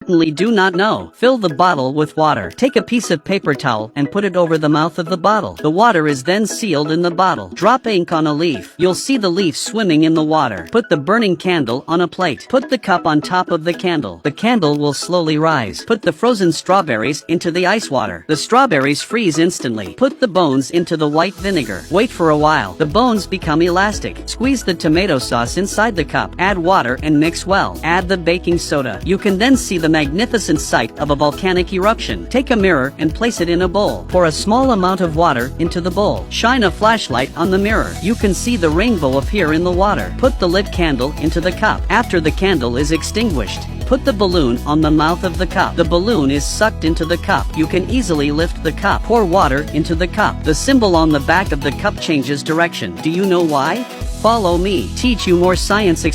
Certainly do not know. Fill the bottle with water. Take a piece of paper towel and put it over the mouth of the bottle. The water is then sealed in the bottle. Drop ink on a leaf. You'll see the leaf swimming in the water. Put the burning candle on a plate. Put the cup on top of the candle. The candle will slowly rise. Put the frozen strawberries into the ice water. The strawberries freeze instantly. Put the bones into the white vinegar. Wait for a while. The bones become elastic. Squeeze the tomato sauce inside the cup. Add water and mix well. Add the baking soda. You can then see the magnificent sight of a volcanic eruption. Take a mirror and place it in a bowl. Pour a small amount of water into the bowl. Shine a flashlight on the mirror. You can see the rainbow appear in the water. Put the lit candle into the cup. After the candle is extinguished, put the balloon on the mouth of the cup. The balloon is sucked into the cup. You can easily lift the cup. Pour water into the cup. The symbol on the back of the cup changes direction. Do you know why? Follow me. Teach you more science.